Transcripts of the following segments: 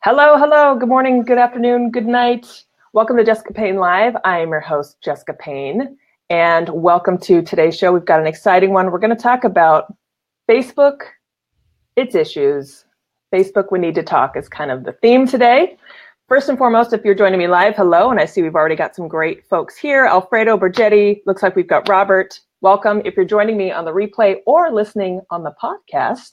Hello, hello. Good morning, good afternoon, good night. Welcome to Jessica Payne Live. I am your host, Jessica Payne, and welcome to today's show. We've got an exciting one. We're going to talk about Facebook, its issues. Facebook, we need to talk is kind of the theme today. First and foremost, if you're joining me live, hello, and I see we've already got some great folks here. Alfredo, Bergetti, looks like we've got Robert. Welcome. If you're joining me on the replay or listening on the podcast,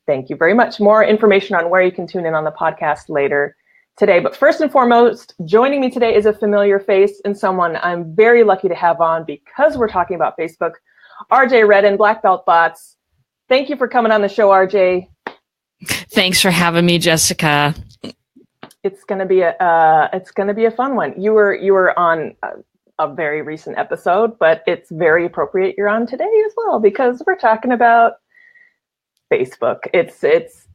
thank you very much. More information on where you can tune in on the podcast later today. But first and foremost, joining me today is a familiar face and someone I'm very lucky to have on because we're talking about Facebook. RJ Redden, Black Belt Bots. Thank you for coming on the show, RJ. Thanks for having me, Jessica. It's gonna be a fun one. You were on a very recent episode, but it's very appropriate you're on today as well because we're talking about Facebook.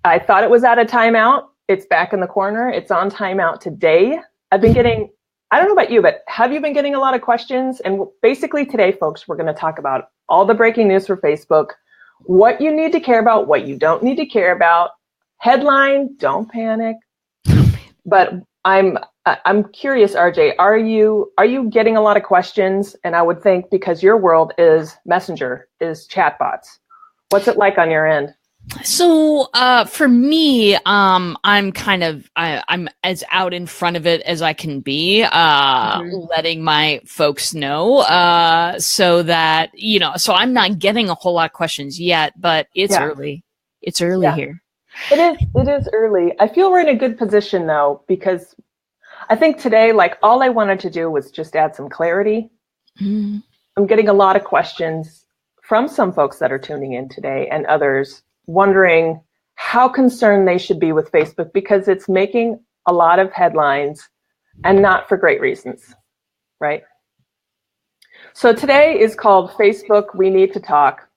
I thought it was out of timeout. It's back in the corner. It's on timeout today. I've been getting, I don't know about you, but have you been getting a lot of questions? And basically today, folks, we're going to talk about all the breaking news for Facebook, what you need to care about, what you don't need to care about. Headline, don't panic. But I'm curious, RJ, are you getting a lot of questions? And I would think because your world is Messenger, is chatbots. What's it like on your end? So for me, I'm as out in front of it as I can be, letting my folks know so that, so I'm not getting a whole lot of questions yet, but it's early. It's early here. It is early. I feel we're in a good position though, because I think today, like all I wanted to do was just add some clarity. I'm getting a lot of questions from some folks that are tuning in today and others wondering how concerned they should be with Facebook because it's making a lot of headlines and not for great reasons, right? So today is called Facebook, We Need to Talk.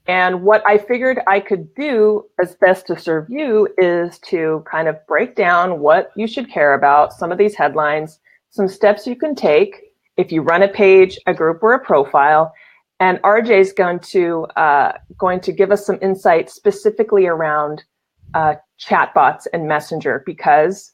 And what I figured I could do as best to serve you is to kind of break down what you should care about, some of these headlines, some steps you can take if you run a page, a group, or a profile. And RJ is going to give us some insight specifically around chatbots and Messenger because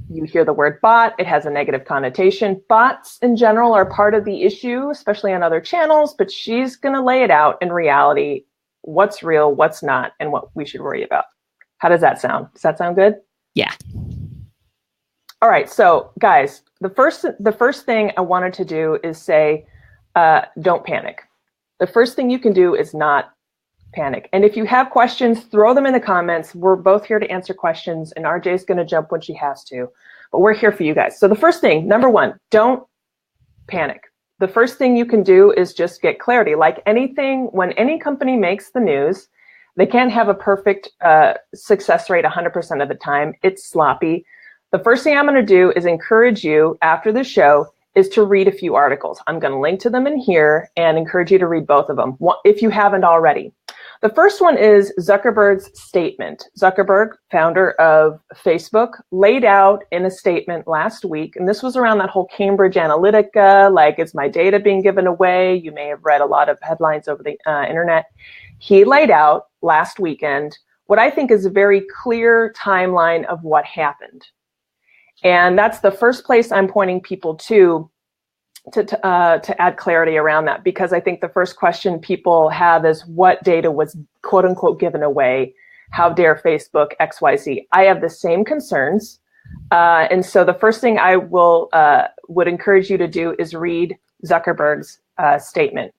you hear the word bot, it has a negative connotation. Bots in general are part of the issue, especially on other channels, but she's going to lay it out in reality, what's real, what's not, and what we should worry about. How does that sound? Does that sound good? Yeah. All right. So guys, the first thing I wanted to do is say, don't panic. The first thing you can do is not panic. And if you have questions, throw them in the comments. We're both here to answer questions, and RJ is going to jump when she has to. But we're here for you guys. So the first thing, number one, don't panic. The first thing you can do is just get clarity. Like anything, when any company makes the news, they can't have a perfect success rate 100% of the time. It's sloppy. The first thing I'm going to do is encourage you after the show is to read a few articles. I'm going to link to them in here and encourage you to read both of them if you haven't already. The first one is Zuckerberg's statement. Zuckerberg, founder of Facebook, laid out in a statement last week, and this was around that whole Cambridge Analytica, like, is my data being given away? You may have read a lot of headlines over the internet. He laid out last weekend what I think is a very clear timeline of what happened. And that's the first place I'm pointing people to add clarity around that, because I think the first question people have is what data was quote unquote given away? How dare Facebook XYZ? I have the same concerns. And so the first thing I would encourage you to do is read Zuckerberg's statement.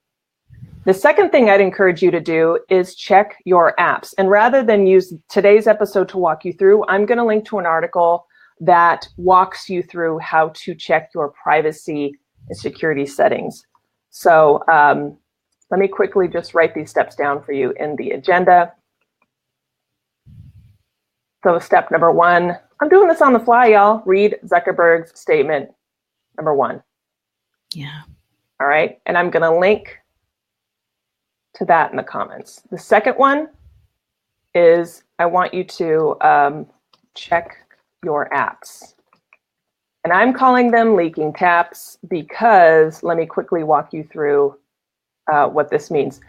The second thing I'd encourage you to do is check your apps. And rather than use today's episode to walk you through, I'm going to link to an article that walks you through how to check your privacy and security settings. So let me quickly just write these steps down for you in the agenda. So step number one, I'm doing this on the fly, y'all. Read Zuckerberg's statement, number one. Yeah. All right. And I'm going to link to that in the comments. The second one is I want you to check your apps. And I'm calling them leaking taps because let me quickly walk you through what this means.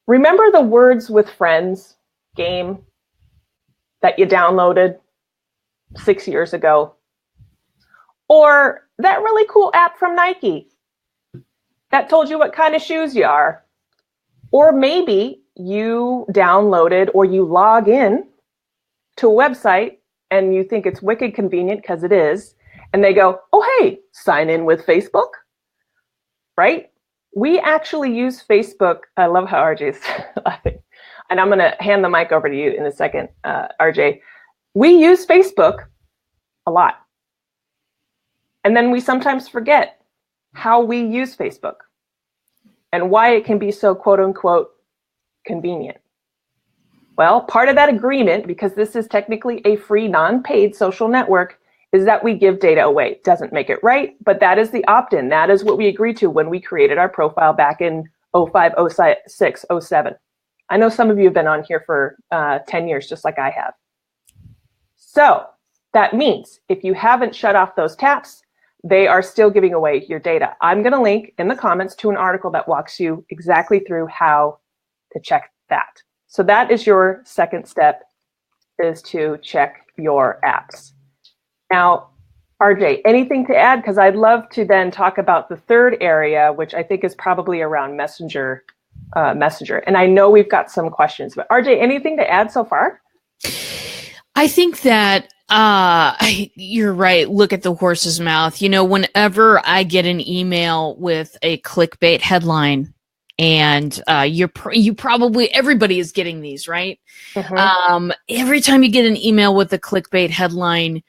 Remember the Words with Friends game? that you downloaded 6 years ago, or that really cool app from Nike that told you what kind of shoes you are. Or maybe you downloaded or you log in to a website and you think it's wicked convenient because it is, and they go, oh, hey, sign in with Facebook, right? We actually use Facebook. I love how RJ is laughing. And I'm going to hand the mic over to you in a second, RJ. We use Facebook a lot. And then we sometimes forget how we use Facebook and why it can be so quote unquote convenient. Well, part of that agreement, because this is technically a free non-paid social network, is that we give data away. It doesn't make it right, but that is the opt-in. That is what we agreed to when we created our profile back in 05, 06, 07. I know some of you have been on here for 10 years, just like I have. So that means if you haven't shut off those taps, they are still giving away your data. I'm going to link in the comments to an article that walks you exactly through how to check that. So that is your second step, is to check your apps. Now, RJ, anything to add? Because I'd love to then talk about the third area, which I think is probably around Messenger. And I know we've got some questions, but RJ, anything to add so far? I think that you're right. Look at the horse's mouth. You know, whenever I get an email with a clickbait headline, and you probably, everybody is getting these, right? Mm-hmm. Every time you get an email with a clickbait headline,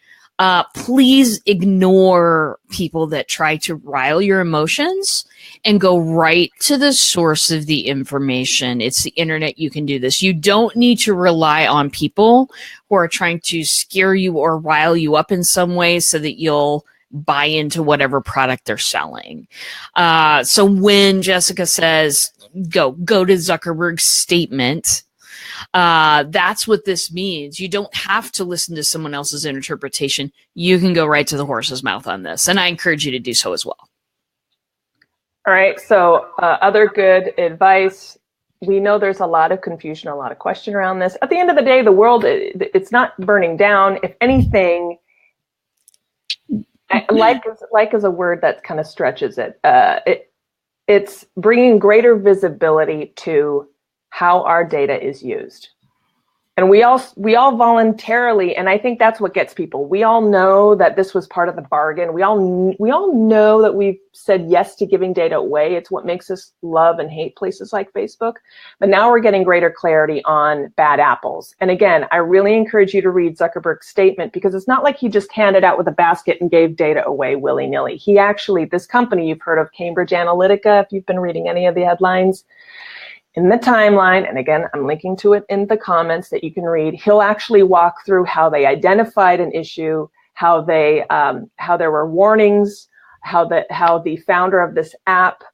please ignore people that try to rile your emotions and go right to the source of the information. It's the internet. You can do this. You don't need to rely on people who are trying to scare you or rile you up in some way so that you'll buy into whatever product they're selling. So when Jessica says, go to Zuckerberg's statement, that's what this means. You don't have to listen to someone else's interpretation. You can go right to the horse's mouth on this. And I encourage you to do so as well. All right. So other good advice. We know there's a lot of confusion, a lot of question around this. At the end of the day, the world, it's not burning down. If anything, like is a word that kind of stretches it. It's bringing greater visibility to how our data is used. And we all voluntarily, and I think that's what gets people. We all know that this was part of the bargain. We all know that we've said yes to giving data away. It's what makes us love and hate places like Facebook. But now we're getting greater clarity on bad apples. And again, I really encourage you to read Zuckerberg's statement, because it's not like he just handed out with a basket and gave data away willy-nilly. He actually, this company, you've heard of Cambridge Analytica, if you've been reading any of the headlines, in the timeline, and again, I'm linking to it in the comments that you can read, he'll actually walk through how they identified an issue, how there were warnings, how the founder of this app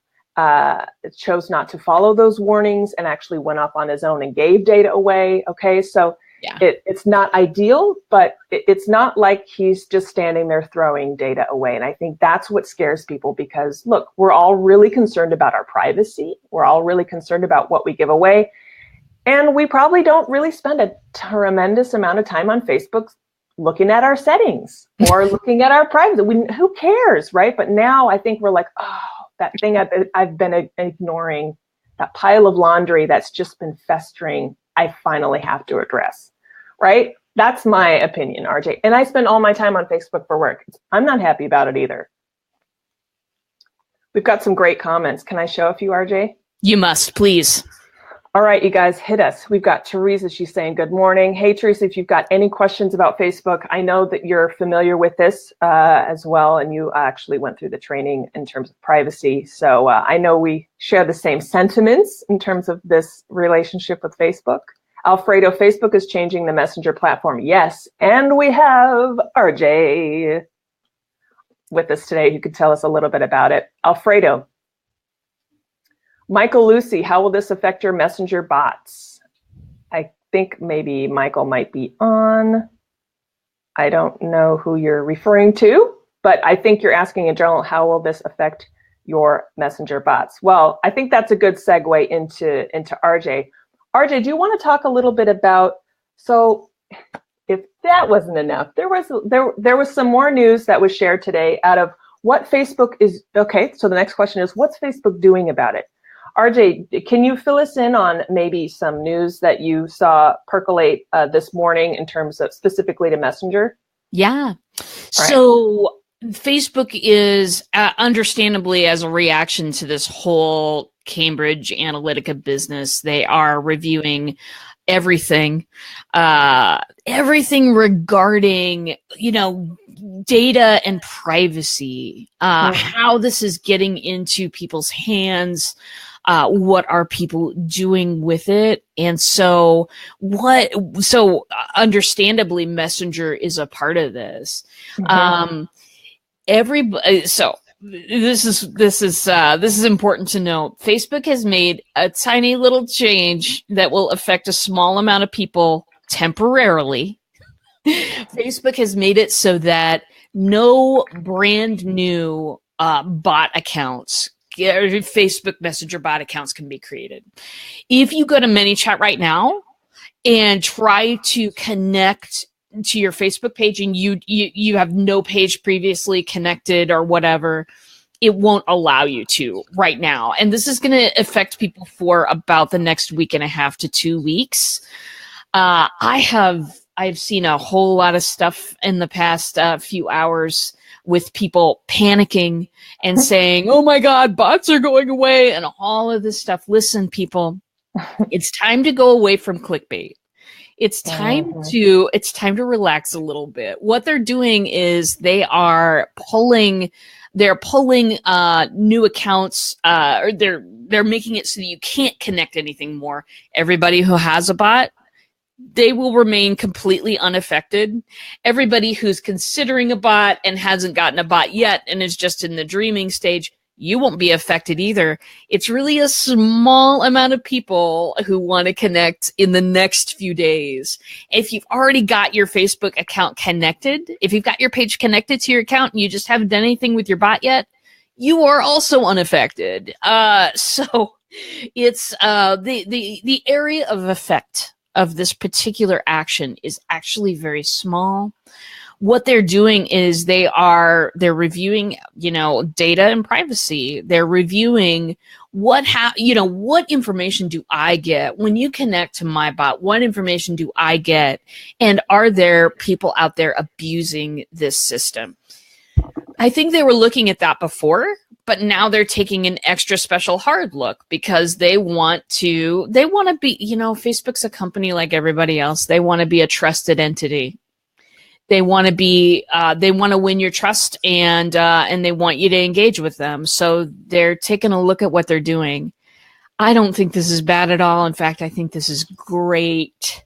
chose not to follow those warnings and actually went off on his own and gave data away. Okay, so yeah. It's not ideal, but it's not like he's just standing there throwing data away. And I think that's what scares people, because look, we're all really concerned about our privacy. We're all really concerned about what we give away. And we probably don't really spend a tremendous amount of time on Facebook looking at our settings or looking at our privacy. Who cares, right? But now I think we're like, oh, that thing I've been ignoring, that pile of laundry that's just been festering, I finally have to address, right? That's my opinion, RJ. And I spend all my time on Facebook for work. I'm not happy about it either. We've got some great comments. Can I show a few, RJ? You must, please. All right, you guys, hit us. We've got Teresa. She's saying, good morning. Hey, Teresa, if you've got any questions about Facebook, I know that you're familiar with this as well, and you actually went through the training in terms of privacy. So I know we share the same sentiments in terms of this relationship with Facebook. Alfredo, Facebook is changing the Messenger platform. Yes, and we have RJ with us today who could tell us a little bit about it. Alfredo. Michael Lucy, how will this affect your Messenger bots? I think maybe Michael might be on. I don't know who you're referring to, but I think you're asking in general, how will this affect your Messenger bots? Well, I think that's a good segue into RJ. RJ, do you want to talk a little bit about, so if that wasn't enough, there was some more news that was shared today out of what Facebook is. Okay, so the next question is, what's Facebook doing about it? RJ, can you fill us in on maybe some news that you saw percolate this morning in terms of specifically to Messenger? Yeah. So Facebook is understandably, as a reaction to this whole Cambridge Analytica business, they are reviewing everything regarding, data and privacy, how this is getting into people's hands, what are people doing with it. And so understandably, Messenger is a part of this. Everybody, so this is important to note. Facebook has made a tiny little change that will affect a small amount of people temporarily. Facebook has made it so that no brand new bot accounts, Facebook Messenger bot accounts, can be created. If you go to ManyChat right now and try to connect to your Facebook page and you have no page previously connected or whatever, it won't allow you to right now. And this is going to affect people for about the next week and a half to 2 weeks. I've seen a whole lot of stuff in the past few hours with people panicking and saying, oh my God, bots are going away and all of this stuff. Listen, people, it's time to go away from clickbait. It's time to relax a little bit. What they're doing is they're pulling new accounts, or they're making it so that you can't connect anything more. Everybody who has a bot, they will remain completely unaffected. Everybody who's considering a bot and hasn't gotten a bot yet and is just in the dreaming stage, you won't be affected either. It's really a small amount of people who want to connect in the next few days. If you've already got your Facebook account connected, if you've got your page connected to your account and you just haven't done anything with your bot yet, you are also unaffected. So it's the area of effect of this particular action is actually very small. What they're doing is they're reviewing, data and privacy. They're reviewing what information do I get when you connect to my bot? What information do I get? And are there people out there abusing this system? I think they were looking at that before, but now they're taking an extra special hard look because they want to be, Facebook's a company like everybody else. They want to be a trusted entity. They want to win your trust and they want you to engage with them. So they're taking a look at what they're doing. I don't think this is bad at all. In fact, I think this is great.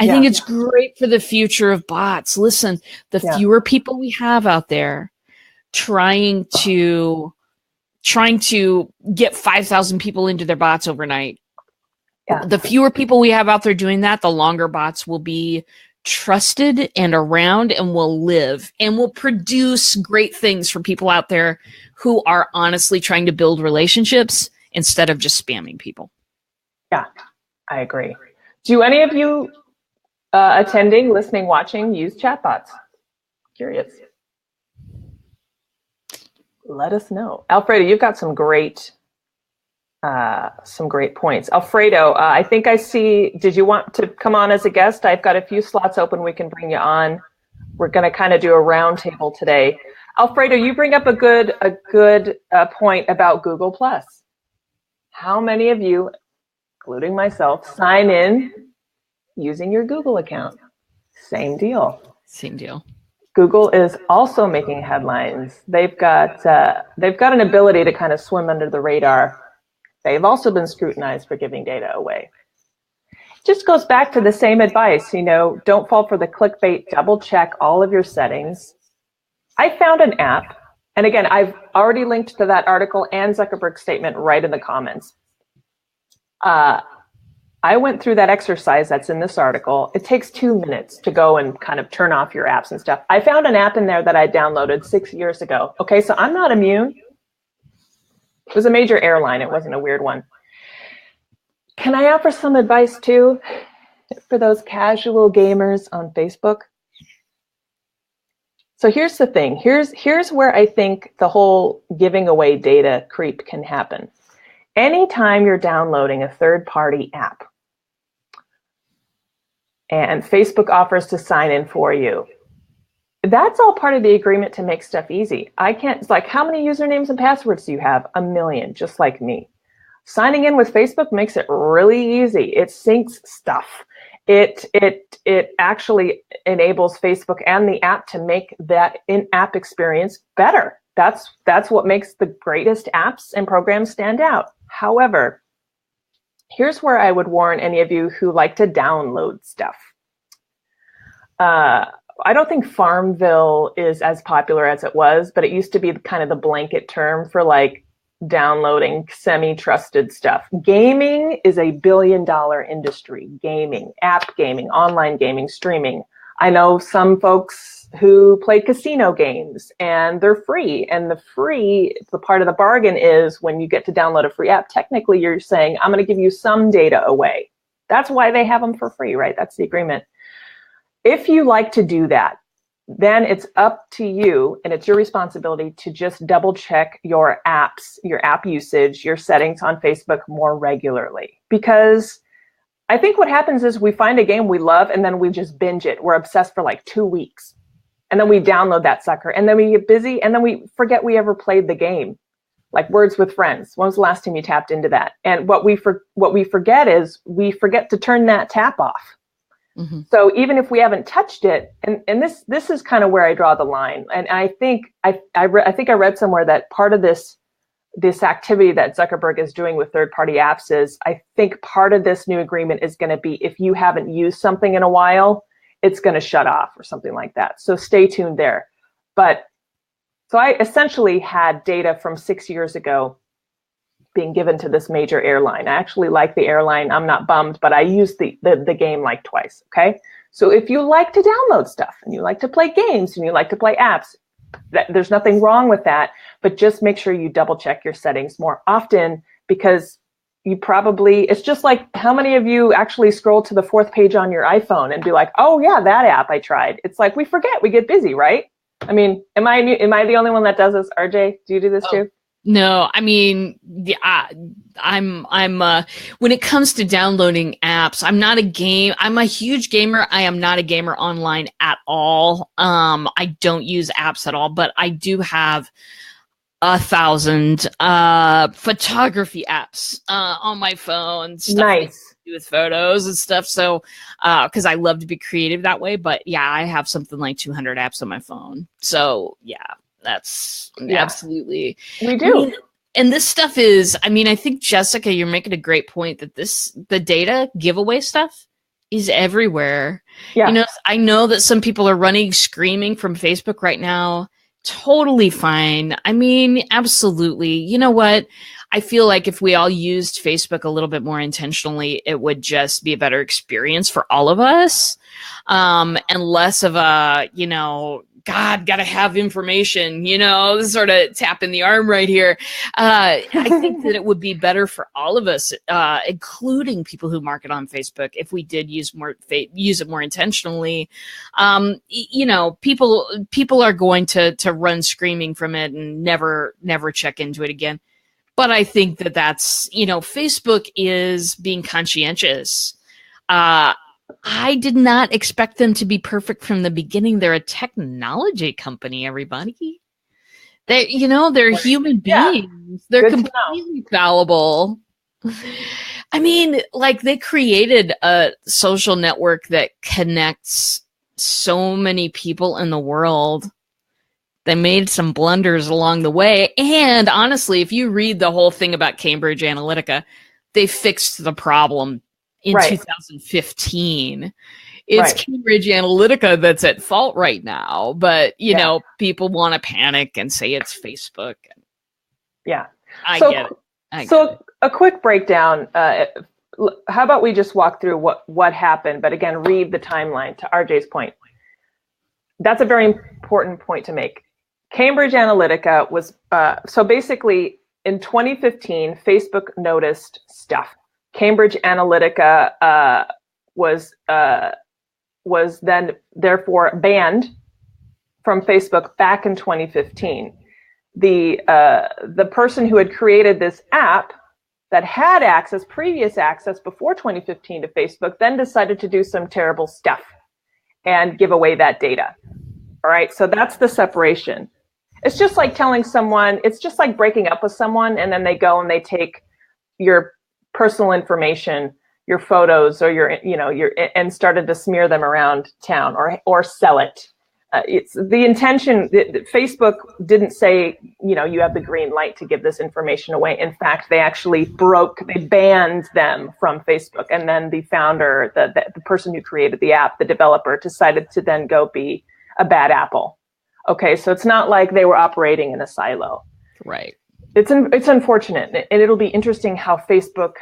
I think it's great for the future of bots. Listen, the fewer people we have out there trying to get 5,000 people into their bots overnight, the fewer people we have out there doing that, the longer bots will be trusted and around and will live and will produce great things for people out there who are honestly trying to build relationships instead of just spamming people. Yeah, I agree. Do any of you attending, listening, watching use chatbots? Curious. Let us know. Alfredo, you've got some great points. Alfredo, I think I see, did you want to come on as a guest? I've got a few slots open. We can bring you on. We're going to kind of do a round table today. Alfredo, you bring up a good point about Google+. How many of you, including myself, sign in using your Google account? Same deal. Google is also making headlines. They've got an ability to kind of swim under the radar. They've also been scrutinized for giving data away. It just goes back to the same advice, don't fall for the clickbait, double check all of your settings. I found an app, and again, I've already linked to that article and Zuckerberg's statement right in the comments. I went through that exercise that's in this article. It takes 2 minutes to go and kind of turn off your apps and stuff. I found an app in there that I downloaded 6 years ago. Okay, so I'm not immune. It was a major airline. It wasn't a weird one. Can I offer some advice too? for those casual gamers on Facebook. So here's the thing. Here's where I think the whole giving away data creep can happen. Anytime you're downloading a third-party app and Facebook offers to sign in for you, that's all part of the agreement to make stuff easy. It's like, how many usernames and passwords do you have? 1 million, just like me. Signing in with Facebook makes it really easy. It syncs stuff. It actually enables Facebook and the app to make that in-app experience better. That's what makes the greatest apps and programs stand out. However, here's where I would warn any of you who like to download stuff. I don't think Farmville is as popular as it was, but it used to be kind of the blanket term for like downloading semi-trusted stuff. Gaming is a billion-dollar industry. Gaming, app gaming, online gaming, streaming. I know some folks who play casino games and they're free. And the part of the bargain is when you get to download a free app, technically you're saying, I'm going to give you some data away. That's why they have them for free, right? That's the agreement. If you like to do that, then it's up to you and it's your responsibility to just double check your apps, your app usage, your settings on Facebook more regularly. Because I think what happens is we find a game we love and then we just binge it. We're obsessed for like 2 weeks. And then we download that sucker and then we get busy and then we forget we ever played the game. Like Words with Friends. When was the last time you tapped into that? And what we forget is we forget to turn that tap off. Mm-hmm. So even if we haven't touched it, and this is kind of where I draw the line. And I think I read somewhere that part of this activity that Zuckerberg is doing with third-party apps is, I think part of this new agreement is going to be if you haven't used something in a while, it's going to shut off or something like that. So stay tuned there. But so I essentially had data from 6 years ago being given to this major airline. I actually like the airline. I'm not bummed, but I used the game like twice, okay? So if you like to download stuff and you like to play games and you like to play apps, there's nothing wrong with that, but just make sure you double check your settings more often because it's just like how many of you actually scroll to the 4th page on your iPhone and be like, oh yeah, that app I tried. It's like we forget, we get busy, right? I mean, am I the only one that does this? RJ, do you do this too? No, I mean, yeah, I'm when it comes to downloading apps, I'm a huge gamer. I am not a gamer online at all. I don't use apps at all, but I do have 1,000 photography apps on my phone. Nice. With photos and stuff. So, because I love to be creative that way, but yeah, I have something like 200 apps on my phone. So yeah. That's absolutely. We do. And this stuff is, I think, Jessica, you're making a great point that the data giveaway stuff is everywhere. Yeah. I know that some people are running screaming from Facebook right now. Totally fine. Absolutely. You know what? I feel like if we all used Facebook a little bit more intentionally, it would just be a better experience for all of us. And less of a, God, gotta have information, sort of tapping the arm right here. I think that it would be better for all of us, including people who market on Facebook, if we did use it more intentionally. People are going to run screaming from it and never check into it again. But I think that's, Facebook is being conscientious. I did not expect them to be perfect from the beginning. They're a technology company, everybody. They're human beings. They're completely fallible. They created a social network that connects so many people in the world. They made some blunders along the way. And honestly, if you read the whole thing about Cambridge Analytica, they fixed the problem in 2015. It's Cambridge Analytica that's at fault right now. But, people want to panic and say it's Facebook. Yeah. I get it. A quick breakdown. How about we just walk through what happened, but again, read the timeline to RJ's point. That's a very important point to make. Cambridge Analytica was, so basically in 2015, Facebook noticed stuff. Cambridge Analytica was then therefore banned from Facebook back in 2015. The person who had created this app that had previous access before 2015 to Facebook, then decided to do some terrible stuff and give away that data. All right, so that's the separation. It's just like telling someone, it's just like breaking up with someone and then they go and they take your personal information, your photos, or and started to smear them around town or sell it. It's the intention. Facebook didn't say, you have the green light to give this information away. In fact, they actually they banned them from Facebook. And then the founder, the person who created the app, the developer, decided to then go be a bad apple. Okay, so it's not like they were operating in a silo. Right. It's unfortunate, and it'll be interesting how Facebook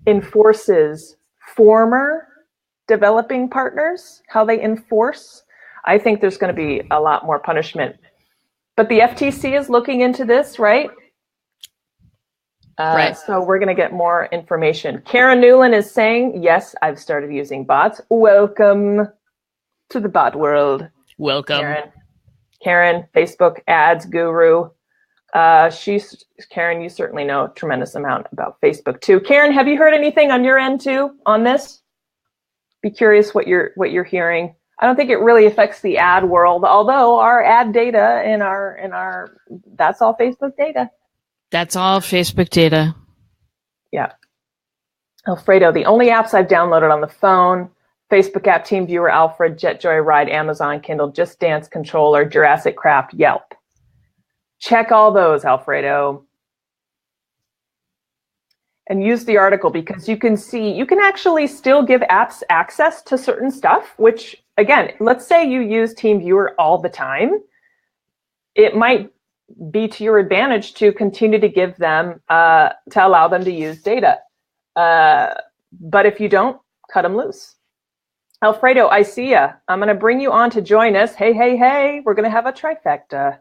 enforces former developing partners, how they enforce. I think there's going to be a lot more punishment. But the FTC is looking into this, right? Right. So we're going to get more information. Karen Newland is saying, yes, I've started using bots. Welcome to the bot world. Welcome. Karen, Facebook ads guru. Karen, you certainly know a tremendous amount about Facebook too. Karen, have you heard anything on your end too on this? Be curious what you're hearing. I don't think it really affects the ad world, although our ad data and our that's all Facebook data. That's all Facebook data. Yeah. Alfredo, the only apps I've downloaded on the phone: Facebook app, TeamViewer, Alfred, JetJoy Ride, Amazon Kindle, Just Dance Controller, Jurassic Craft, Yelp. Check all those, Alfredo. And use the article, because you can actually still give apps access to certain stuff, which, again, let's say you use TeamViewer all the time. It might be to your advantage to continue to give them, to allow them to use data. But if you don't, cut them loose. Alfredo, I see ya. I'm going to bring you on to join us. Hey. We're going to have a trifecta.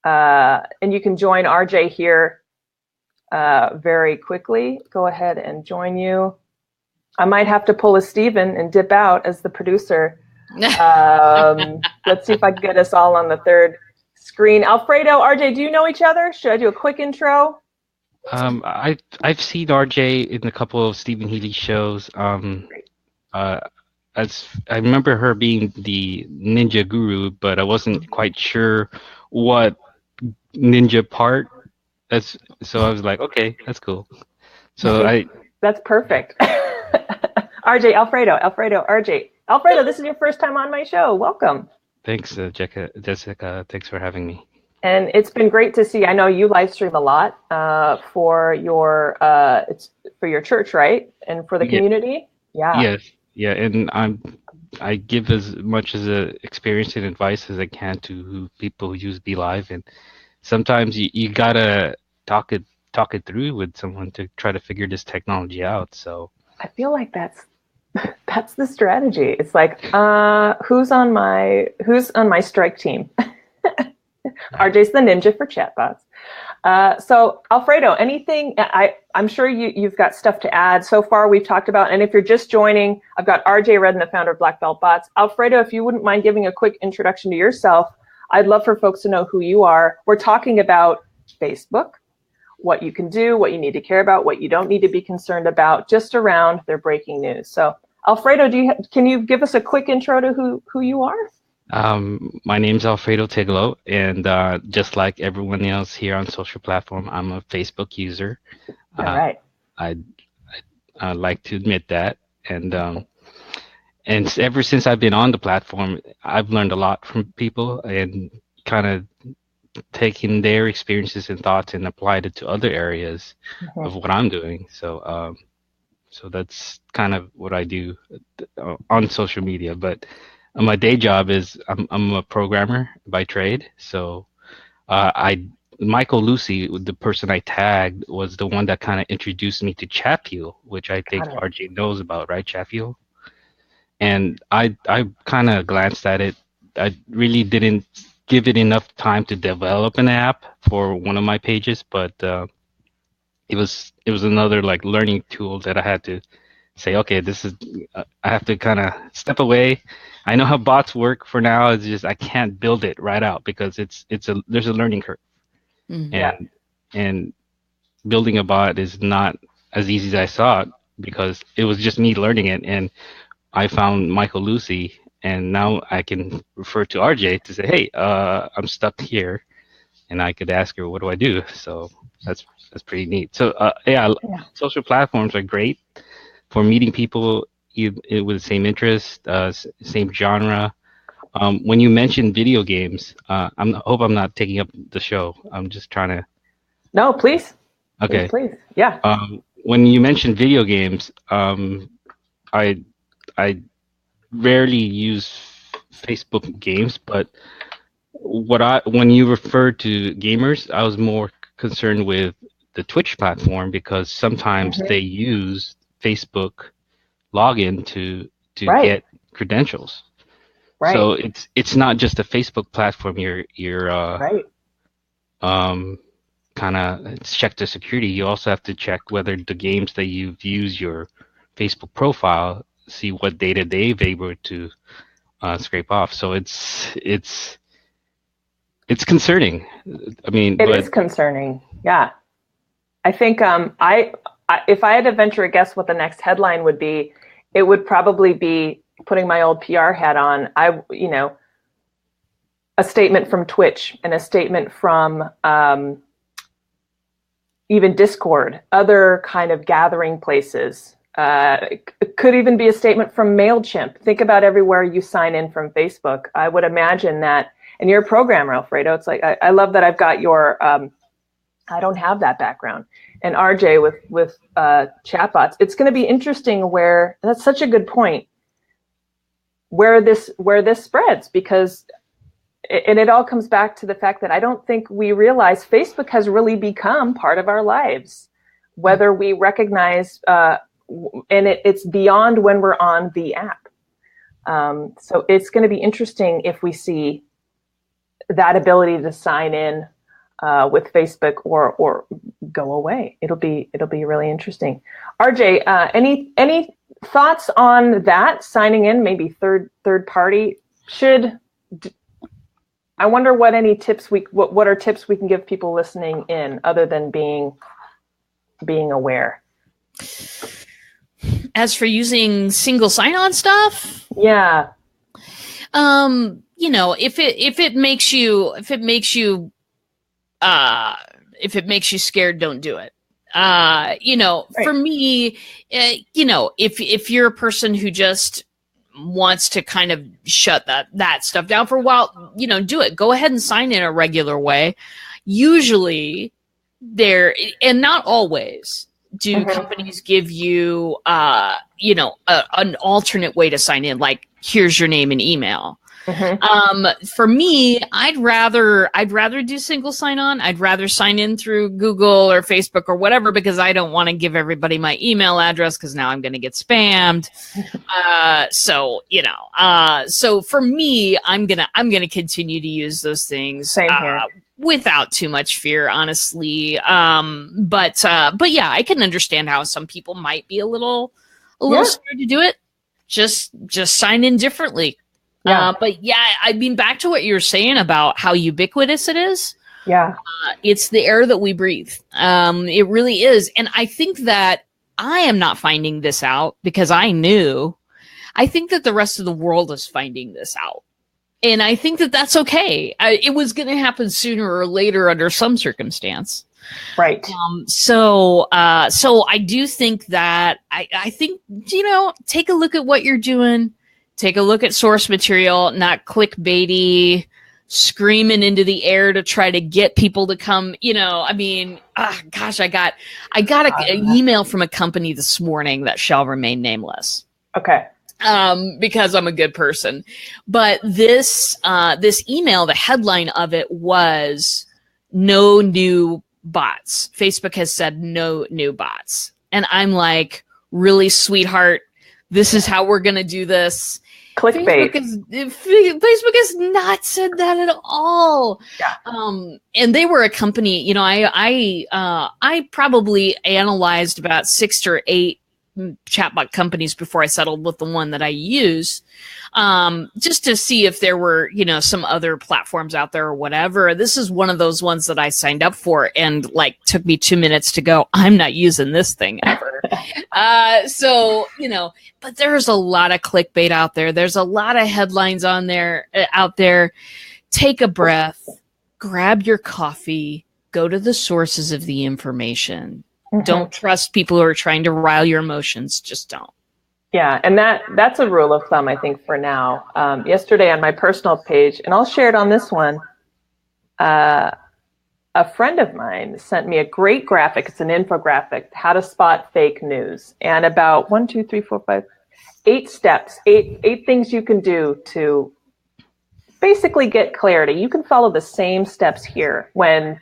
And you can join RJ here very quickly. Go ahead and join you. I might have to pull a Steven and dip out as the producer. Let's see if I can get us all on the third screen. Alfredo, RJ, do you know each other? Should I do a quick intro? I've seen RJ in a couple of Stephen Healy shows. As I remember her being the ninja guru, but I wasn't quite sure what ninja part. So I was like, okay, that's cool. So that's perfect. RJ, Alfredo, RJ. Alfredo, this is your first time on my show. Welcome. Thanks, Jessica. Thanks for having me. And it's been great to see. I know you live stream a lot for your church, right? And for the community. Yeah. Yes. Yeah, and I give as much as a experience and advice as I can to people who use BeLive, and sometimes you gotta talk it through with someone to try to figure this technology out. So I feel like that's the strategy. It's like, who's on my strike team? RJ's the ninja for chatbots. So Alfredo, anything? I'm sure you've got stuff to add. So far we've talked about, and if you're just joining, I've got RJ Redden, the founder of Black Belt Bots. Alfredo, if you wouldn't mind giving a quick introduction to yourself, I'd love for folks to know who you are. We're talking about Facebook, what you can do, what you need to care about, what you don't need to be concerned about, just around their breaking news. So Alfredo, can you give us a quick intro to who you are? My name's Alfredo Tiglo, and just like everyone else here on social platform, I'm a Facebook user. All right. I like to admit that, and ever since I've been on the platform, I've learned a lot from people and kind of taken their experiences and thoughts and applied it to other areas of what I'm doing. So that's kind of what I do on social media, but. My day job is I'm a programmer by trade. So Michael Lucy, the person I tagged, was the one that kind of introduced me to Chatfuel, which I think RJ knows about, right? Chatfuel. And I kind of glanced at it. I really didn't give it enough time to develop an app for one of my pages, but it was another like learning tool that I had to say, okay, this is I have to kind of step away. I know how bots work for now. It's just I can't build it right out because there's a learning curve, Mm. Yeah. and building a bot is not as easy as I thought because it was just me learning it, and I found Michael Lucy, and now I can refer to RJ to say, hey, I'm stuck here, and I could ask her, what do I do? So that's pretty neat. So yeah, Yeah. social platforms are great for meeting people with the same interest, same genre. When you mention video games, hope I'm not taking up the show. I'm just trying to. No, please. Please, Okay. please. Yeah. When you mention video games, I I rarely use Facebook games, but when you refer to gamers, I was more concerned with the Twitch platform because sometimes Mhm. they use Facebook login to Right. get credentials. So Right. it's not just a Facebook platform. You're Right. um kind of check the security. You also have to check whether the games that you've used your Facebook profile, see what data they've able to scrape off. So it's concerning. I mean, It but is concerning. Yeah. I think if I had to venture a guess what the next headline would be, it would probably be putting my old PR hat on. A statement from Twitch and a statement from even Discord, other kind of gathering places. It could even be a statement from MailChimp. Think about everywhere you sign in from Facebook. I would imagine that, and you're a programmer, Alfredo. It's like I love that I've got your. I don't have that background. And RJ with chatbots, it's going to be interesting where that's such a good point. Where this spreads, because and it all comes back to the fact that I don't think we realize Facebook has really become part of our lives, whether we recognize, and it's beyond when we're on the app. So it's going to be interesting if we see that ability to sign in with Facebook or go away. It'll be really interesting. RJ, any thoughts on that signing in? Maybe third party I wonder what any tips what are tips we can give people listening in other than being aware. As for using single sign-on stuff, Yeah. If it makes you scared, don't do it. Right. For me, if you're a person who just wants to kind of shut that stuff down for a while, do it. Go ahead and sign in a regular way. Usually and not always do companies give you, an alternate way to sign in. Like, here's your name and email. For me, I'd rather do single sign on. I'd rather sign in through Google or Facebook or whatever, because I don't want to give everybody my email address because now I'm going to get spammed. So for me, I'm gonna continue to use those things. Same here. Without too much fear, honestly. But yeah, I can understand how some people might be a little scared to do it. Just sign in differently. Yeah. But yeah, I mean, back to what you were saying about how ubiquitous it is. Yeah. It's the air that we breathe. It really is. And I think that I am not finding this out because I knew. I think that the rest of the world is finding this out. And I think that that's okay. It was going to happen sooner or later under some circumstance. Right. So I do think that I think, take a look at what you're doing. Take a look at source material, not clickbaity, screaming into the air to try to get people to come. I got an email from a company this morning that shall remain nameless. Okay. Because I'm a good person. But this email, the headline of it was no new bots. Facebook has said no new bots. And I'm like, really, sweetheart, this is how we're going to do this. Clickbait. Facebook has not said that at all. Yeah. And they were a company, I probably analyzed about 6 or 8 chatbot companies before I settled with the one that I use, just to see if there were, some other platforms out there or whatever. This is one of those ones that I signed up for and like took me 2 minutes to go, I'm not using this thing ever. But there's a lot of clickbait out there. There's a lot of headlines out there. Take a breath, grab your coffee, go to the sources of the information. Mm-hmm. Don't trust people who are trying to rile your emotions. Just don't. Yeah, and that's a rule of thumb, I think, for now. Yesterday on my personal page, and I'll share it on this one, a friend of mine sent me a great graphic. It's an infographic, how to spot fake news, and about 8 steps, eight things you can do to basically get clarity. You can follow the same steps here when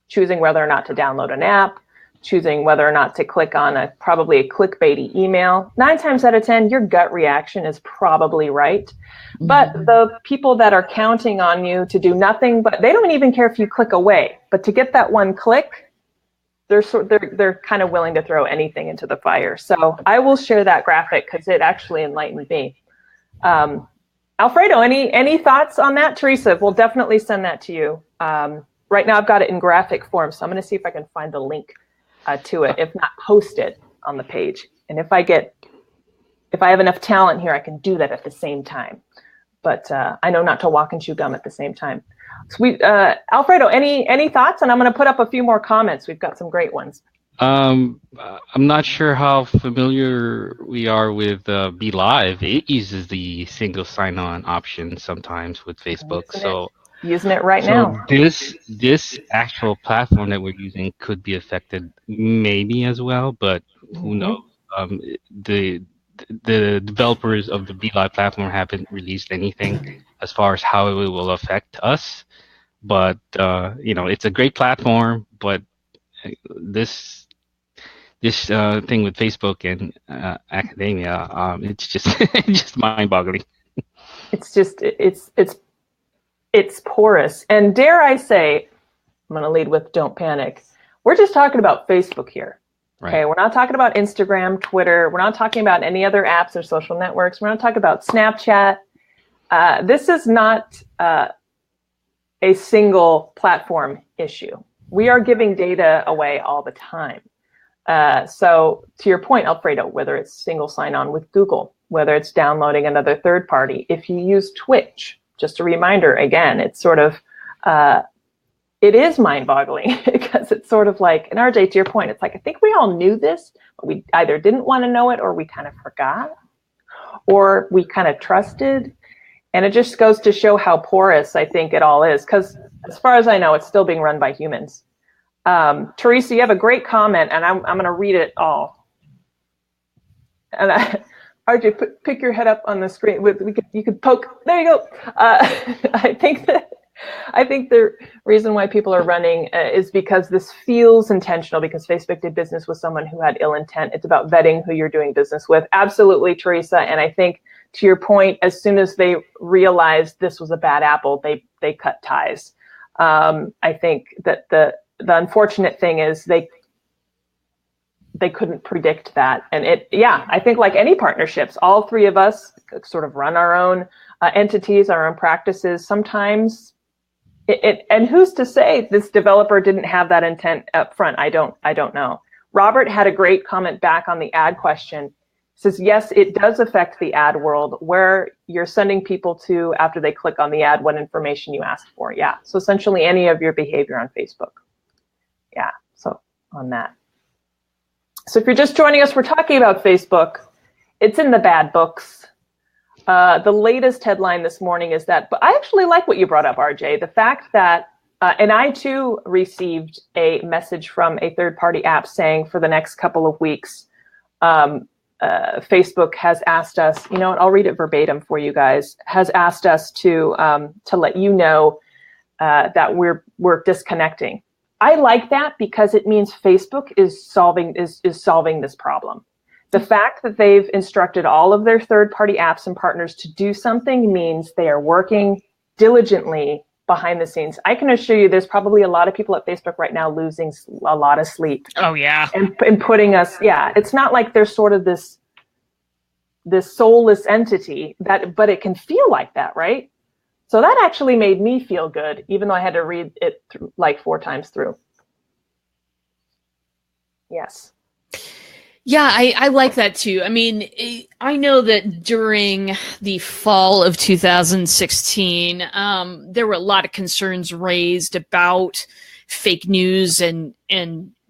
choosing whether or not to download an app, choosing whether or not to click on probably a clickbaity email. 9 times out of 10, your gut reaction is probably right. Mm-hmm. But the people that are counting on you to do nothing, but they don't even care if you click away. But to get that one click, they're kind of willing to throw anything into the fire. So I will share that graphic because it actually enlightened me. Alfredo, any thoughts on that? Teresa, we'll definitely send that to you. Right now I've got it in graphic form, so I'm going to see if I can find the link to it, if not post it on the page. And if I have enough talent here, I can do that at the same time. But I know not to walk and chew gum at the same time. So Alfredo, any thoughts? And I'm going to put up a few more comments. We've got some great ones. I'm not sure how familiar we are with Be Live. It uses the single sign-on option sometimes with Facebook. Using it right now. This actual platform that we're using could be affected maybe as well, but who knows? The developers of the Be Live platform haven't released anything as far as how it will affect us. But it's a great platform, but this thing with Facebook and academia, it's just just mind-boggling. It's porous. And dare I say, I'm going to lead with don't panic. We're just talking about Facebook here. Right. Okay, we're not talking about Instagram, Twitter. We're not talking about any other apps or social networks. We're not talking about Snapchat. This is not a single platform issue. We are giving data away all the time. So to your point, Alfredo, whether it's single sign-on with Google, whether it's downloading another third party, if you use Twitch, just a reminder, again, it's sort of, it is mind-boggling because it's sort of like, and RJ, to your point, it's like, I think we all knew this, but we either didn't want to know it or we kind of forgot or we kind of trusted. And it just goes to show how porous I think it all is, because as far as I know, it's still being run by humans. Teresa, you have a great comment, and I'm going to read it all. And RJ, pick your head up on the screen. You could poke. There you go. I think the reason why people are running is because this feels intentional, because Facebook did business with someone who had ill intent. It's about vetting who you're doing business with. Absolutely, Teresa. And I think to your point, as soon as they realized this was a bad apple, they cut ties. I think that the unfortunate thing is they couldn't predict that. And I think like any partnerships, all three of us sort of run our own entities, our own practices. Sometimes and who's to say this developer didn't have that intent up front? I don't know. Robert had a great comment back on the ad question. He says, yes, it does affect the ad world where you're sending people to after they click on the ad, what information you asked for. Yeah. So essentially any of your behavior on Facebook. Yeah. So on that. So if you're just joining us, we're talking about Facebook. It's in the bad books. The latest headline this morning is that, but I actually like what you brought up, RJ, the fact that, and I too received a message from a third-party app saying for the next couple of weeks, Facebook has asked us, and I'll read it verbatim for you guys, has asked us to let you know that we're disconnecting. I like that because it means Facebook is solving this problem. The fact that they've instructed all of their third-party apps and partners to do something means they are working diligently behind the scenes. I can assure you there's probably a lot of people at Facebook right now losing a lot of sleep. Oh, yeah. And putting us, it's not like there's sort of this soulless entity but it can feel like that, right? So that actually made me feel good, even though I had to read it like 4 times through. Yes. Yeah, I like that too. I mean, I know that during the fall of 2016, there were a lot of concerns raised about fake news and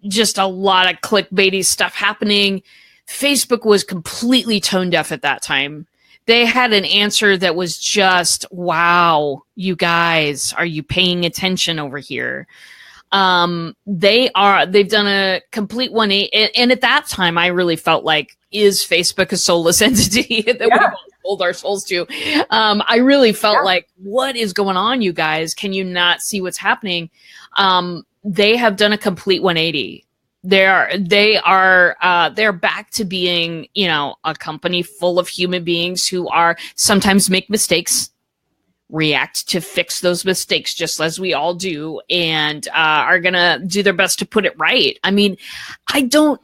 just a lot of clickbaity stuff happening. Facebook was completely tone deaf at that time. They had an answer that was just, wow, you guys, are you paying attention over here? They've done a complete 180. And at that time, I really felt like, is Facebook a soulless entity that we've all sold our souls to? I really felt like, what is going on, you guys? Can you not see what's happening? They have done a complete 180. They're back to being, a company full of human beings who are sometimes make mistakes, react to fix those mistakes just as we all do, and are gonna do their best to put it right. I mean, I don't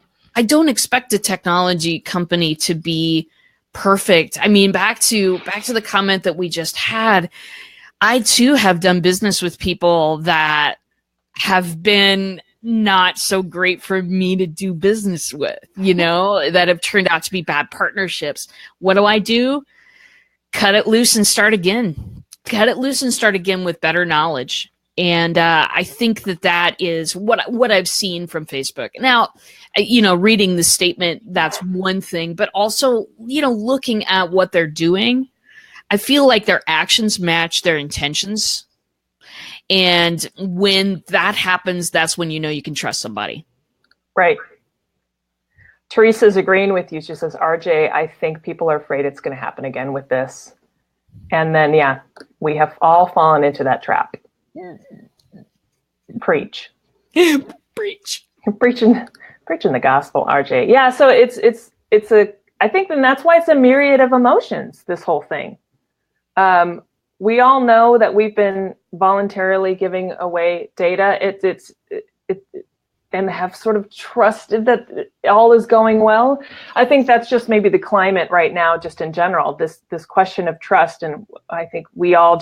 expect a technology company to be perfect. I mean, back to the comment that we just had, I too have done business with people that have been not so great for me to do business with, that have turned out to be bad partnerships. What do? Cut it loose and start again. Cut it loose and start again with better knowledge. And I think that is what I've seen from Facebook. Now, reading the statement, that's one thing, but also, looking at what they're doing, I feel like their actions match their intentions. And when that happens, that's when you can trust somebody. Right. Teresa's agreeing with you. She says, RJ, I think people are afraid it's going to happen again with this. And then, we have all fallen into that trap. Preach. Preach. Preaching the gospel, RJ. Yeah, so I think then that's why it's a myriad of emotions, this whole thing. We all know that we've been voluntarily giving away data. And have sort of trusted that all is going well. I think that's just maybe the climate right now, just in general, this question of trust. And I think we all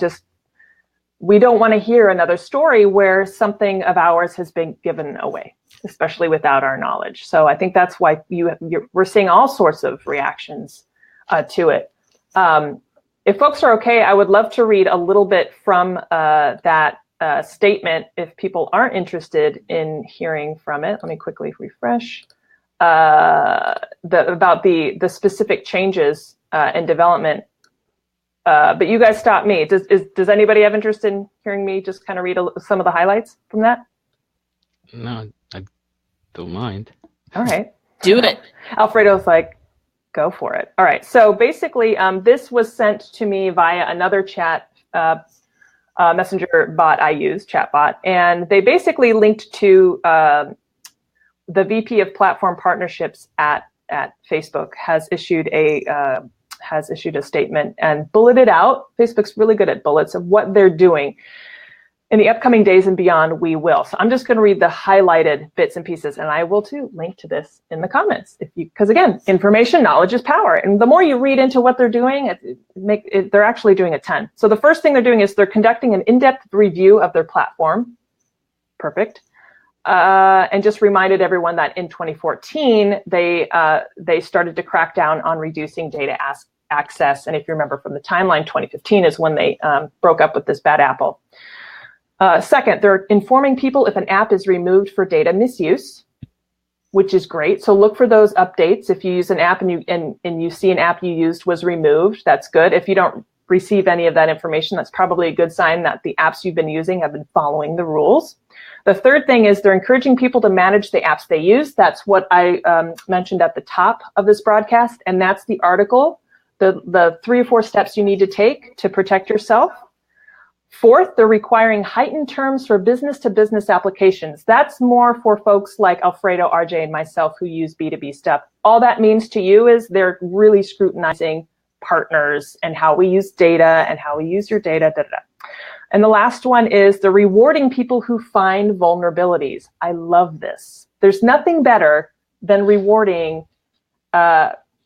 we don't want to hear another story where something of ours has been given away, especially without our knowledge. So I think that's why we're seeing all sorts of reactions to it. If folks are okay, I would love to read a little bit from that statement if people aren't interested in hearing from it. Let me quickly refresh about the specific changes and development. But you guys stop me. Does anybody have interest in hearing me just kind of read some of the highlights from that? No, I don't mind. All right. Do it. Alfredo's like, go for it. All right. So basically, this was sent to me via another chat messenger bot I use, chatbot, and they basically linked to the VP of Platform Partnerships at Facebook has issued a statement and bulleted out. Facebook's really good at bullets of what they're doing. In the upcoming days and beyond, we will. So I'm just going to read the highlighted bits and pieces, and I will too link to this in the comments. Because again, information, knowledge is power. And the more you read into what they're doing, they're actually doing a 10. So the first thing they're doing is they're conducting an in-depth review of their platform. Perfect. And just reminded everyone that in 2014, they started to crack down on reducing data access. And if you remember from the timeline, 2015 is when they broke up with this bad apple. Second, they're informing people if an app is removed for data misuse, which is great. So look for those updates. If you use an app and you see an app you used was removed, that's good. If you don't receive any of that information, that's probably a good sign that the apps you've been using have been following the rules. The third thing is they're encouraging people to manage the apps they use. That's what I mentioned at the top of this broadcast, and that's the article, the 3 or 4 steps you need to take to protect yourself. Fourth, they're requiring heightened terms for business-to-business applications. That's more for folks like Alfredo, RJ, and myself who use B2B stuff. All that means to you is they're really scrutinizing partners and how we use data and how we use your data. And the last one is the rewarding people who find vulnerabilities. I love this. There's nothing better than rewarding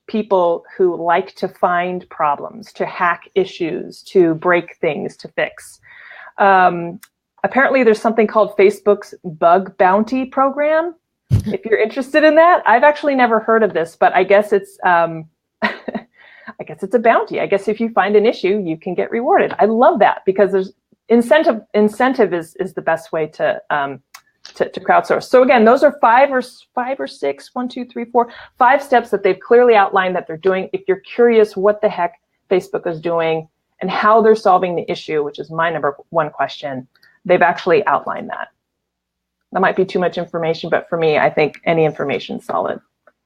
people who like to find problems, to hack issues, to break things, to fix. Apparently, there's something called Facebook's bug bounty program. If you're interested in that, I've actually never heard of this, but I guess it's I guess it's a bounty. I guess if you find an issue, you can get rewarded. I love that because there's incentive is the best way to crowdsource. So again, those are five or six, 1, 2, 3, 4, 5 steps that they've clearly outlined that they're doing. If you're curious what the heck Facebook is doing and how they're solving the issue, which is my number one question, they've actually outlined that. That might be too much information, but for me, I think any information is solid.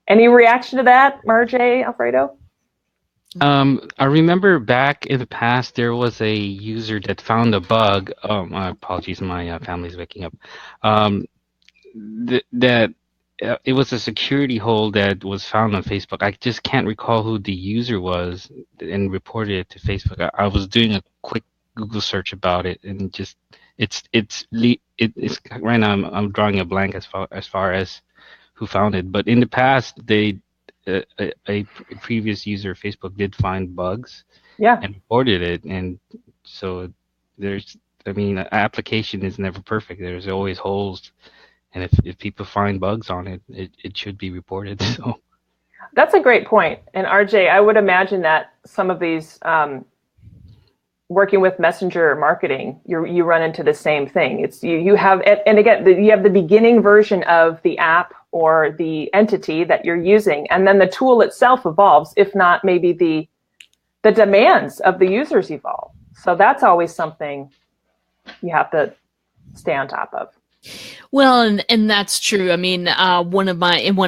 Any reaction to that, Marjay, Alfredo? I remember back in the past, there was a user that found a bug. My apologies, my family's waking up. It was a security hole that was found on Facebook. I just can't recall who the user was and reported it to Facebook. I was doing a quick Google search about it, and just it's right now I'm drawing a blank as far as who found it. But in the past, a previous user of Facebook did find bugs, and reported it, and so an application is never perfect. There's always holes, and if people find bugs on it, it should be reported. So that's a great point. And RJ, I would imagine that some of these working with messenger marketing, you run into the same thing. It's you have, and again, you have the beginning version of the app or the entity that you're using, and then the tool itself evolves, if not maybe the demands of the users evolve. So that's always something you have to stay on top of. Well, and that's true. I mean, in one of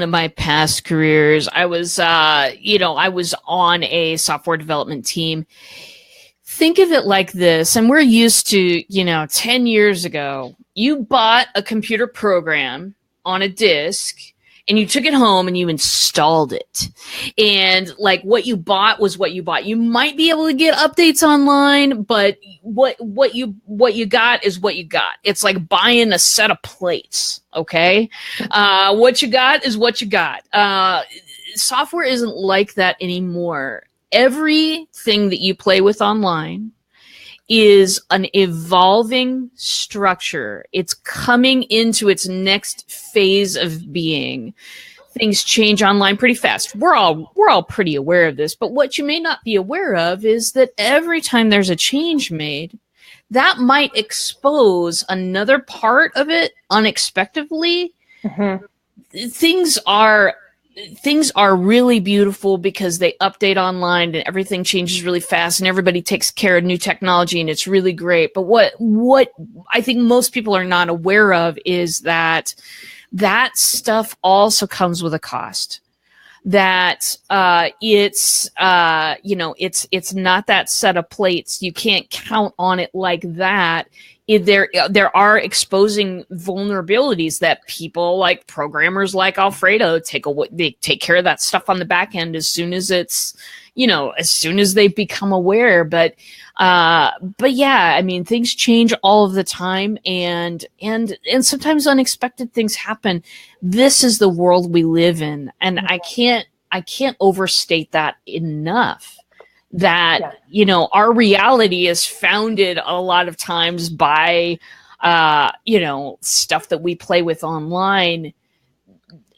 my past careers, I was on a software development team. Think of it like this, and we're used to, 10 years ago, you bought a computer program on a disk and you took it home and you installed it. And like what you bought was what you bought. You might be able to get updates online, but what you got is what you got. It's like buying a set of plates, okay? What you got is what you got. Software isn't like that anymore. Everything that you play with online is an evolving structure. It's coming into its next phase of being. Things change online pretty fast. We're all pretty aware of this, but what you may not be aware of is that every time there's a change made, that might expose another part of it unexpectedly. Mm-hmm. Things are really beautiful because they update online and everything changes really fast and everybody takes care of new technology and it's really great. But what I think most people are not aware of is that stuff also comes with a cost. That it's not that set of plates. You can't count on it like that. There are exposing vulnerabilities that people like programmers like Alfredo they take care of that stuff on the back end as soon as as soon as they become aware. But yeah, I mean, things change all of the time and sometimes unexpected things happen. This is the world we live in. And I can't overstate that enough. That, our reality is founded a lot of times by, stuff that we play with online.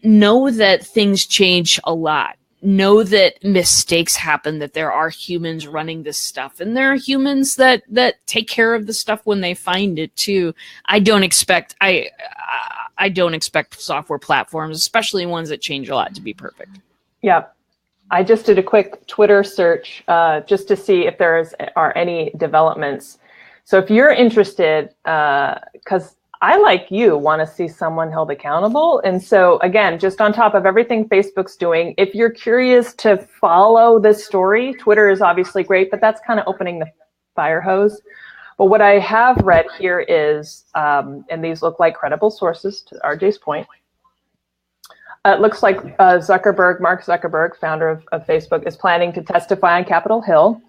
Know that things change a lot. Know that mistakes happen, that there are humans running this stuff, and there are humans that take care of the stuff when they find it too. I don't expect software platforms, especially ones that change a lot, to be perfect. Yeah. I just did a quick Twitter search just to see if there are any developments. So if you're interested, because I, like you, want to see someone held accountable. And so again, just on top of everything Facebook's doing, if you're curious to follow this story, Twitter is obviously great, but that's kind of opening the fire hose. But what I have read here is, and these look like credible sources to RJ's point, it looks like Mark Zuckerberg, founder of Facebook, is planning to testify on Capitol Hill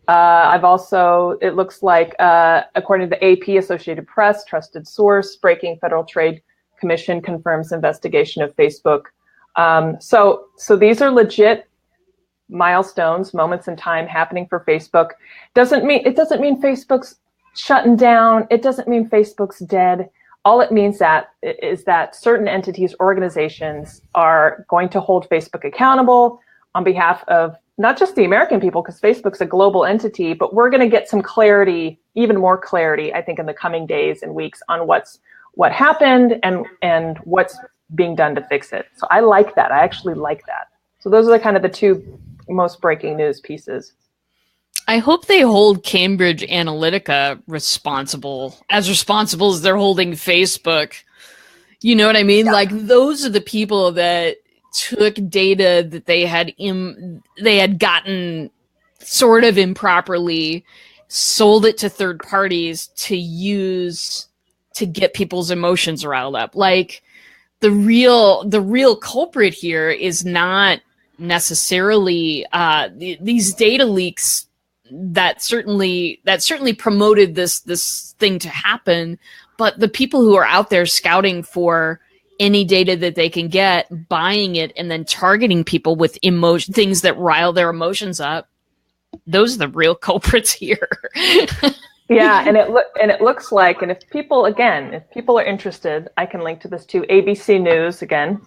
I've also, it looks like, according to the AP, Associated Press, trusted source, breaking Federal Trade Commission confirms investigation of Facebook. So these are legit milestones, moments in time happening for Facebook. It doesn't mean Facebook's shutting down. It doesn't mean Facebook's dead. All it means is that certain entities, organizations are going to hold Facebook accountable on behalf of not just the American people, because Facebook's a global entity, but we're going to get some clarity, even more clarity, I think, in the coming days and weeks on what happened and what's being done to fix it. So I like that. I actually like that. So those are kind of the two most breaking news pieces. I hope they hold Cambridge Analytica responsible as they're holding Facebook. You know what I mean? Yeah. Like, those are the people that took data that they had gotten sort of improperly, sold it to third parties to use to get people's emotions riled up. Like, the real culprit here is not necessarily these data leaks that certainly promoted this thing to happen, but the people who are out there scouting for any data that they can get, buying it, and then targeting people with things that rile their emotions up. Those are the real culprits here. Yeah, and it looks like, and if people are interested, I can link to this too. ABC News, again,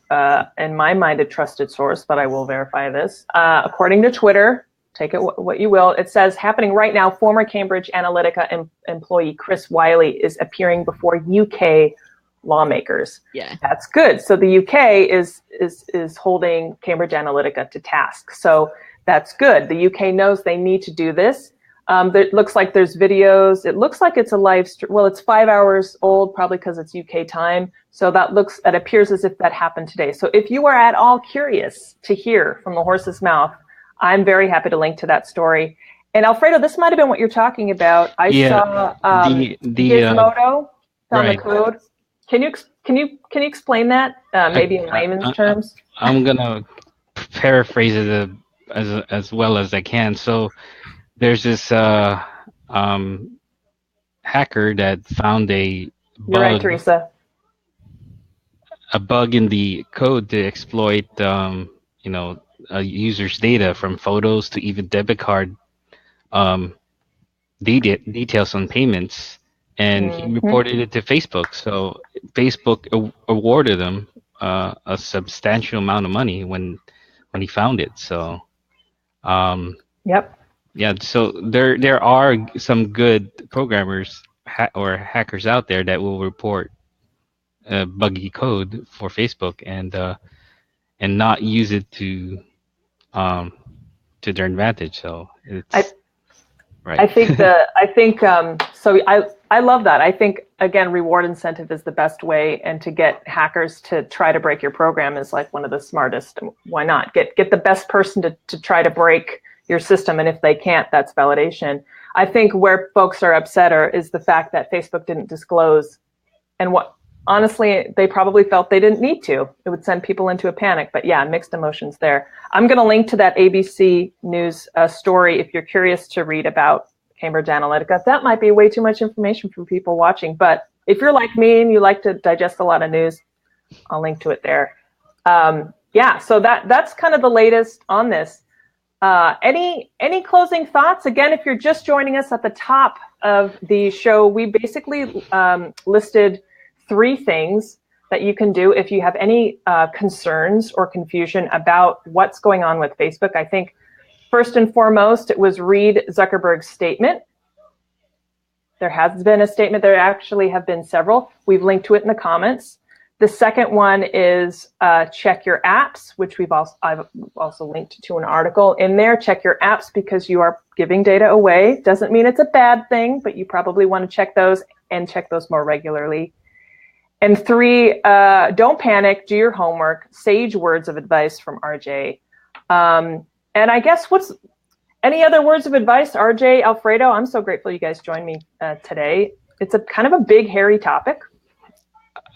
in my mind, a trusted source, but I will verify this. According to Twitter, take it what you will, it says, happening right now, former Cambridge Analytica employee Chris Wiley is appearing before UK lawmakers. Yeah, that's good. So the UK is holding Cambridge Analytica to task. So that's good. The UK knows they need to do this. It looks like there's videos. It looks like it's a live stream. Well, it's 5 hours old, probably because it's UK time. So it appears as if that happened today. So if you are at all curious to hear from the horse's mouth, I'm very happy to link to that story. And Alfredo, this might have been what you're talking about. I saw Gizmodo found the code. Can you explain that maybe in layman's terms? I'm gonna paraphrase it as well as I can. So there's this hacker that found a bug. You're right, Teresa. A bug in the code to exploit, a user's data, from photos to even debit card details on payments, and he reported it to Facebook. So Facebook awarded him a substantial amount of money when he found it. So, yep. Yeah, so there are some good programmers or hackers out there that will report buggy code for Facebook and not use it to their advantage. So it's right. I think so. I love that. I think, again, reward incentive is the best way, and to get hackers to try to break your program is like one of the smartest. Why not get the best person to try to break your system, and if they can't, that's validation. I think where folks are upset is the fact that Facebook didn't disclose, and honestly, they probably felt they didn't need to. It would send people into a panic. But yeah, mixed emotions there. I'm going to link to that ABC News story if you're curious to read about Cambridge Analytica. That might be way too much information for people watching. But if you're like me and you like to digest a lot of news, I'll link to it there. Yeah, so that's kind of the latest on this. Any closing thoughts? Again, if you're just joining us at the top of the show, we basically listed 3 things that you can do if you have any concerns or confusion about what's going on with Facebook. I think first and foremost, it was read Zuckerberg's statement. There has been a statement. There actually have been several. We've linked to it in the comments. The second one is check your apps, which I've also linked to an article in there. Check your apps because you are giving data away. Doesn't mean it's a bad thing, but you probably want to check those and check those more regularly. And 3, don't panic, do your homework. Sage words of advice from RJ. And I guess any other words of advice, RJ, Alfredo? I'm so grateful you guys joined me today. It's a kind of a big, hairy topic.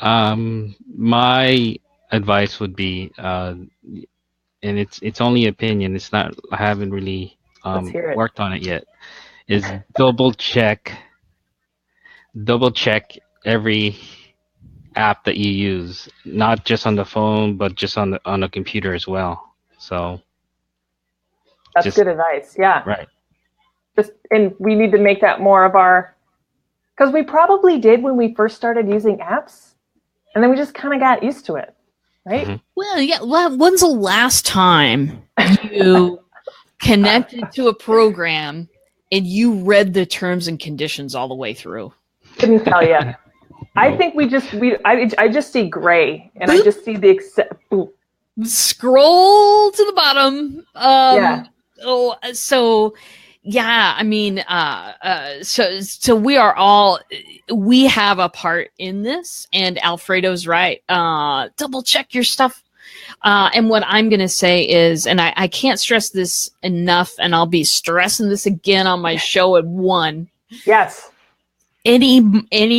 My advice would be, and it's only opinion. It's not. I haven't really worked on it yet. is double check every app that you use, not just on the phone, but just on the computer as well. So That's just good advice. Yeah. right. And we need to make that more of our, because we probably did when we first started using apps, and then we just kind of got used to it, right? Mm-hmm. Well, yeah. When's the last time you connected to a program and you read the terms and conditions all the way through? Couldn't tell you. No. I think I just see gray, and I just see the Scroll to the bottom. Yeah. Oh, so yeah. I mean, so we are all, we have a part in this, and Alfredo's right. Double check your stuff. And what I'm going to say is, and I can't stress this enough, and I'll be stressing this again on my show at 1. Yes. Any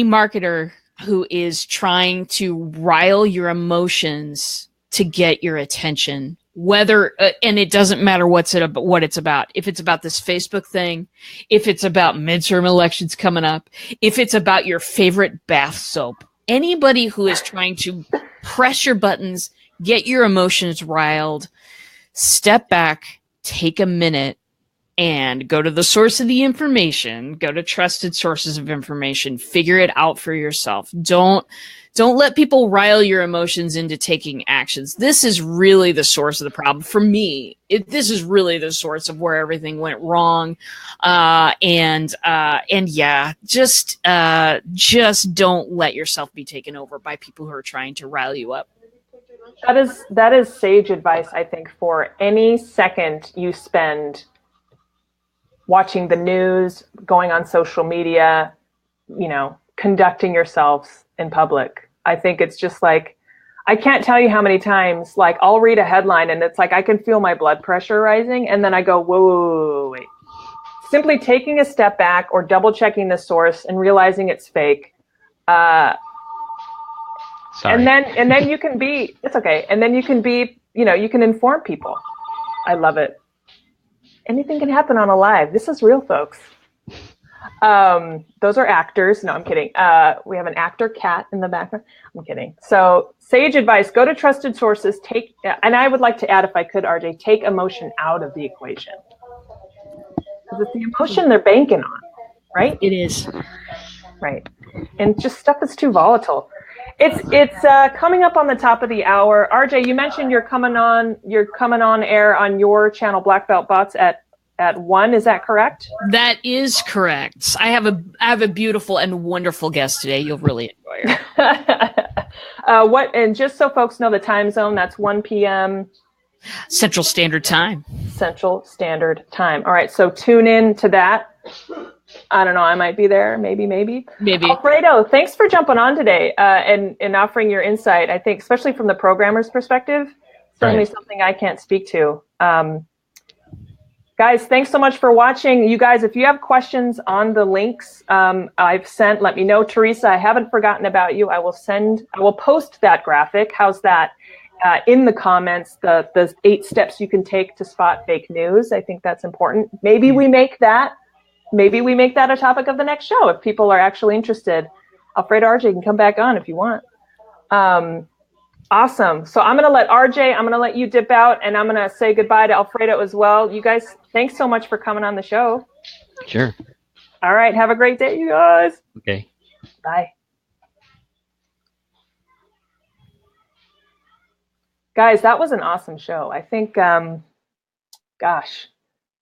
marketer who is trying to rile your emotions to get your attention, whether and it doesn't matter what it's about. If it's about this Facebook thing, if it's about midterm elections coming up, if it's about your favorite bath soap, anybody who is trying to press your buttons, get your emotions riled, step back, take a minute, and go to the source of the information, go to trusted sources of information, figure it out for yourself. Don't let people rile your emotions into taking actions. This is really the source of the problem. For me, this is really the source of where everything went wrong. And yeah, just don't let yourself be taken over by people who are trying to rile you up. That is sage advice, I think, for any second you spend watching the news, going on social media, conducting yourselves in public. I think it's just like, I can't tell you how many times, like, I'll read a headline and it's like, I can feel my blood pressure rising. And then I go, whoa, wait. Simply taking a step back or double checking the source and realizing it's fake. Sorry. And then you can be, it's okay. And then you can be, you can inform people. I love it. Anything can happen on a live. This is real, folks. Those are actors. No, I'm kidding. We have an actor cat in the background. I'm kidding. So sage advice, go to trusted sources, and I would like to add, if I could, RJ, take emotion out of the equation. Because it's the emotion they're banking on, right? It is. Right. And just stuff that's too volatile. It's coming up on the top of the hour. RJ, you mentioned you're coming on air on your channel, Black Belt Bots, at 1. Is that correct? That is correct. I have a beautiful and wonderful guest today. You'll really enjoy her. And just so folks know the time zone, that's 1 p.m. Central Standard Time. Central Standard Time. All right, so tune in to that. I don't know. I might be there. Maybe. Alfredo, thanks for jumping on today and offering your insight. I think, especially from the programmer's perspective, certainly something I can't speak to. Guys, thanks so much for watching. You guys, if you have questions on the links I've sent, let me know. Teresa, I haven't forgotten about you. I will post that graphic. How's that? In the comments, the 8 steps you can take to spot fake news. I think that's important. Maybe we make that a topic of the next show if people are actually interested. Alfredo, RJ can come back on if you want. Awesome. So I'm going to let RJ, I'm going to let you dip out, and I'm going to say goodbye to Alfredo as well. You guys, thanks so much for coming on the show. Sure. All right. Have a great day, you guys. Okay. Bye. Guys, that was an awesome show. I think, gosh,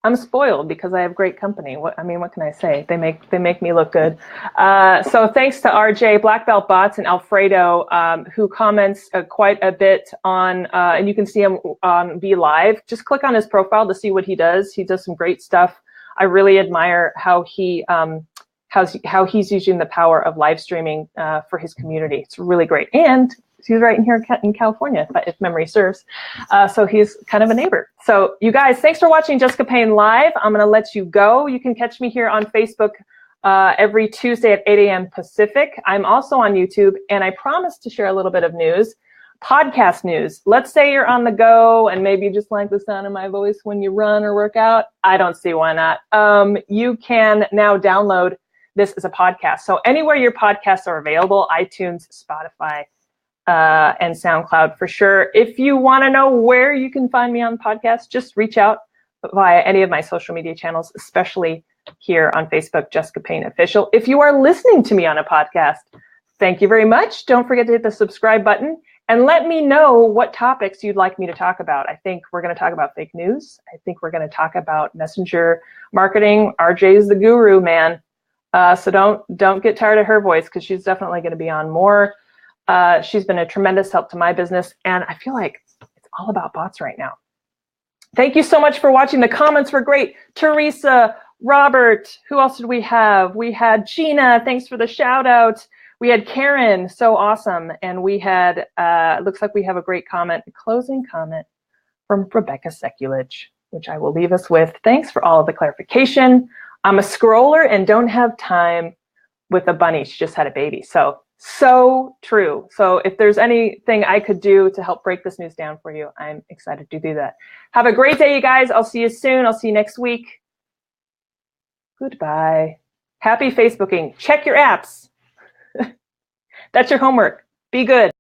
I'm spoiled because I have great company. What can I say? They make me look good. So thanks to RJ, Black Belt Bots, and Alfredo, who comments quite a bit on, and you can see him on Be Live. Just click on his profile to see what he does. He does some great stuff. I really admire how he's using the power of live streaming for his community. It's really great. And he's right in here in California, if memory serves. So he's kind of a neighbor. So you guys, thanks for watching Jessica Payne Live. I'm going to let you go. You can catch me here on Facebook every Tuesday at 8 a.m. Pacific. I'm also on YouTube, and I promise to share a little bit of news. Podcast news. Let's say you're on the go and maybe you just like the sound of my voice when you run or work out. I don't see why not. You can now download this as a podcast. So anywhere your podcasts are available, iTunes, Spotify, and SoundCloud for sure. If you want to know where you can find me on the podcast, just reach out via any of my social media channels, especially here on Facebook, Jessica Payne Official. If you are listening to me on a podcast, thank you very much. Don't forget to hit the subscribe button and let me know what topics you'd like me to talk about. I think we're going to talk about fake news. I think we're going to talk about messenger marketing. RJ is the guru, man. So don't get tired of her voice, because she's definitely going to be on more. She's been a tremendous help to my business, and I feel like it's all about bots right now. Thank you so much for watching. The comments were great. Teresa, Robert, who else did we have? We had Gina, thanks for the shout out. We had Karen, so awesome. And we had, looks like we have a great comment, a closing comment from Rebecca Sekulich, which I will leave us with. Thanks for all of the clarification. I'm a scroller and don't have time with a bunny. She just had a baby. So true. So if there's anything I could do to help break this news down for you, I'm excited to do that. Have a great day, you guys. I'll see you soon. I'll see you next week. Goodbye. Happy Facebooking. Check your apps. That's your homework. Be good.